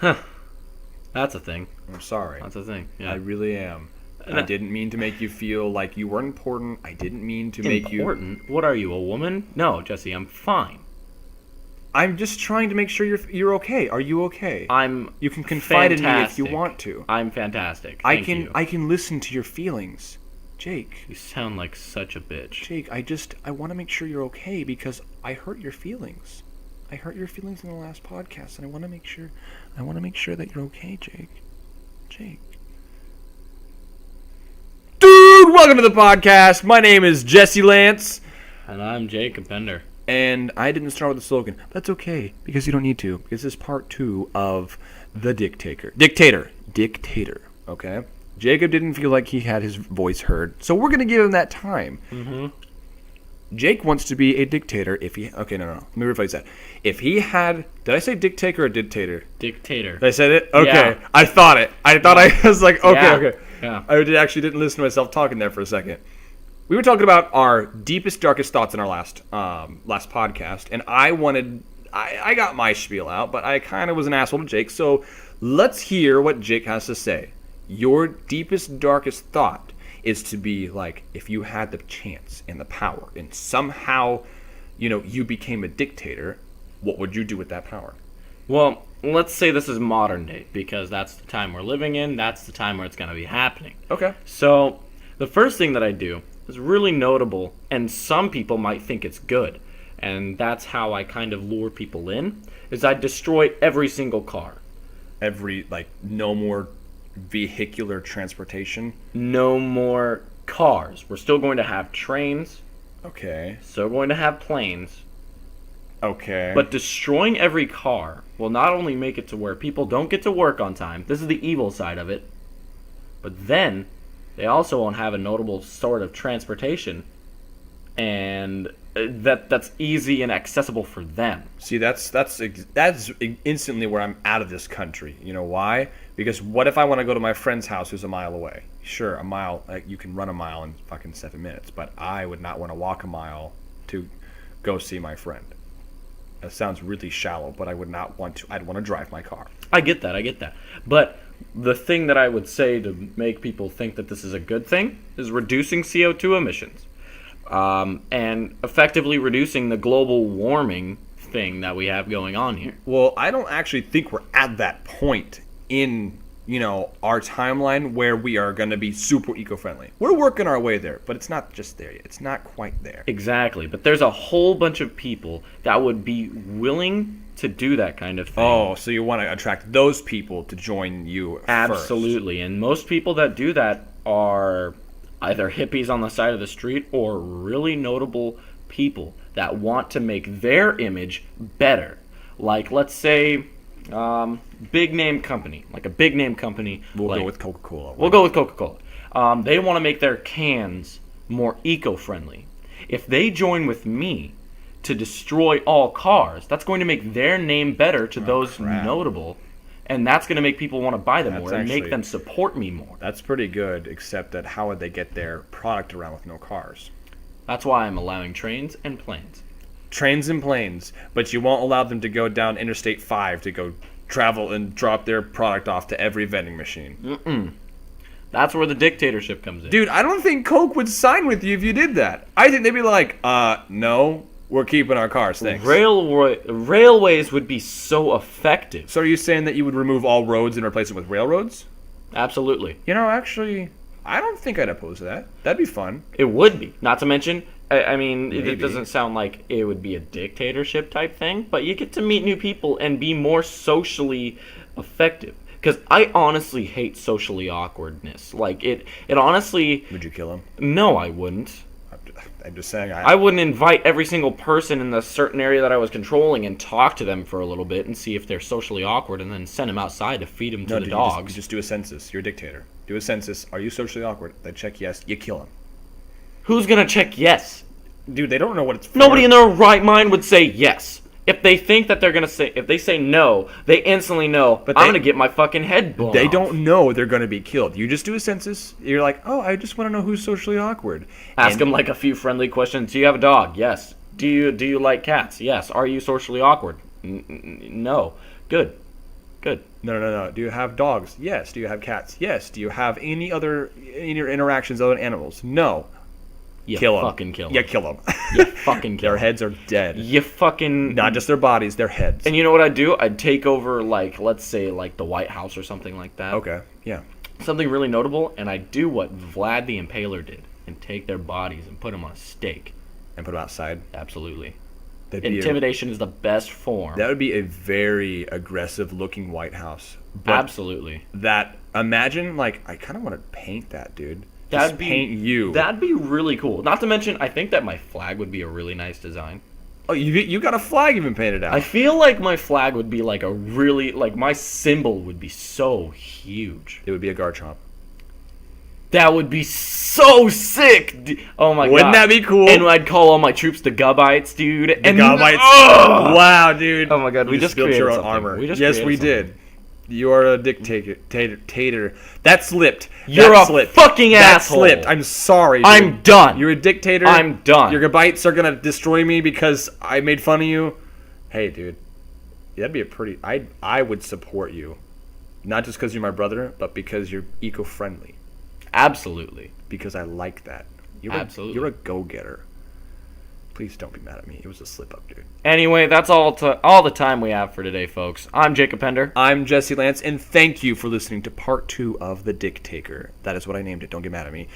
Huh. That's a thing. I'm sorry. That's a thing. Yeah. I really am. I didn't mean to make you feel like you weren't important. I didn't mean to make you... Important? What are you, a woman? No, Jesse, I'm fine. I'm just trying to make sure you're okay. Are you okay? You can confide in me if you want to. I'm fantastic. I can listen to your feelings. Jake. You sound like such a bitch. Jake, I want to make sure you're okay because I hurt your feelings. I hurt your feelings in the last podcast, and I want to make sure that you're okay, Jake. Jake. Dude, welcome to the podcast. My name is Jesse Lance. And I'm Jacob Bender. And I didn't start with the slogan. That's okay, because you don't need to. Because this is part 2 of the Dictator. Dictator. Okay? Jacob didn't feel like he had his voice heard, so we're going to give him that time. Mm-hmm. Jake wants to be a dictator if he... Okay, no. Let me rephrase that. If he had... Did I say dictator or dictator? Dictator. Did I say it? Okay. Yeah. I thought it. I was like, okay. Yeah. I actually didn't listen to myself talking there for a second. We were talking about our deepest, darkest thoughts in our last podcast, and I got my spiel out, but I kind of was an asshole to Jake, so let's hear what Jake has to say. Your deepest, darkest thought is to be like, if you had the chance and the power, and somehow, you became a dictator, what would you do with that power? Well, let's say this is modern day, because that's the time we're living in, that's the time where it's going to be happening. Okay. So, the first thing that I do is really notable, and some people might think it's good, and that's how I kind of lure people in, is I destroy every single car. No more vehicular transportation? No more cars. We're still going to have trains. Okay. Still going to have planes. Okay. But destroying every car will not only make it to where people don't get to work on time, this is the evil side of it, but then they also won't have a notable sort of transportation, and that's easy and accessible for them. See, that's instantly where I'm out of this country. You know why? Because what if I want to go to my friend's house who's a mile away? Sure, a mile, you can run a mile in fucking 7 minutes, but I would not want to walk a mile to go see my friend. That sounds really shallow, but I would not want to. I'd want to drive my car. I get that. But the thing that I would say to make people think that this is a good thing is reducing CO2 emissions. And effectively reducing the global warming thing that we have going on here. Well, I don't actually think we're at that point in, our timeline where we are going to be super eco-friendly. We're working our way there, but it's not just there yet. It's not quite there. Exactly, but there's a whole bunch of people that would be willing to do that kind of thing. Oh, so you want to attract those people to join you Absolutely, first. And most people that do that are either hippies on the side of the street or really notable people that want to make their image better. Like, let's say, big name company. Like a big name company. We'll go with Coca-Cola. We'll go with Coca-Cola. They want to make their cans more eco-friendly. If they join with me to destroy all cars, that's going to make their name better to those notable. And that's going to make people want to buy them more and make them support me more. That's pretty good, except that how would they get their product around with no cars? That's why I'm allowing trains and planes. Trains and planes, but you won't allow them to go down Interstate 5 to go travel and drop their product off to every vending machine. Mm-mm. That's where the dictatorship comes in. Dude, I don't think Coke would sign with you if you did that. I think they'd be like, no, we're keeping our cars, thanks. Railways would be so effective. So are you saying that you would remove all roads and replace it with railroads? Absolutely. Actually, I don't think I'd oppose that. That'd be fun. It would be. Not to mention, it doesn't sound like it would be a dictatorship type thing, but you get to meet new people and be more socially effective. Because I honestly hate socially awkwardness. Like, it honestly... Would you kill him? No, I wouldn't. I'm just saying... I wouldn't invite every single person in the certain area that I was controlling and talk to them for a little bit and see if they're socially awkward and then send them outside to feed them to the dogs. You just do a census. You're a dictator. Do a census. Are you socially awkward? They check yes. You kill him. Who's going to check yes? Dude, they don't know what it's for. Nobody in their right mind would say yes. If they think that they're going to say... If they say no, they instantly know, but I'm going to get my fucking head blown They off. don't know they're going to be killed. You just do a census. You're like, oh, I just want to know who's socially awkward. Ask them like a few friendly questions. Do you have a dog? Yes. Do you like cats? Yes. Are you socially awkward? No. Good. Good. No. Do you have dogs? Yes. Do you have cats? Yes. Do you have any interactions with other animals? No. You Kill them. fucking kill them. Yeah, kill them. You fucking kill Their 'em. heads are dead. You fucking... Not just their bodies, their heads. And you know what I'd do? I'd take over, like, let's say, like, the White House or something like that. Okay, yeah. Something really notable, and I'd do what Vlad the Impaler did and take their bodies and put them on a stake. And put them outside. Absolutely. That'd be Intimidation is the best form. that would be a very aggressive-looking White House. But Absolutely. imagine, like, I kind of want to paint that, dude. That'd Just be, paint you. That'd be really cool. Not to mention, I think that my flag would be a really nice design. Oh, you got a flag even painted out. I feel like my flag would be like a really, like, my symbol would be so huge. It would be a Garchomp. That would be so sick. Oh my god. Wouldn't that be cool? And I'd call all my troops the Gubites, dude. The and Gubites. Oh! Wow, dude. Oh my god, we just built created your own something. armor. We just yes, created we something. did. You are a dictator. That slipped. You're that a slipped. fucking that asshole. slipped. I'm sorry. Dude. I'm done. You're a dictator. I'm done. Your Gabites are gonna destroy me because I made fun of you. Hey, dude. That'd be a pretty. I would support you, not just because you're my brother, but because you're eco-friendly. Absolutely. Because I like that. Absolutely. You're a go-getter. Please don't be mad at me. It was a slip-up, dude. Anyway, that's all the time we have for today, folks. I'm Jacob Pender. I'm Jesse Lance, and thank you for listening to part 2 of The Dictator. That is what I named it. Don't get mad at me.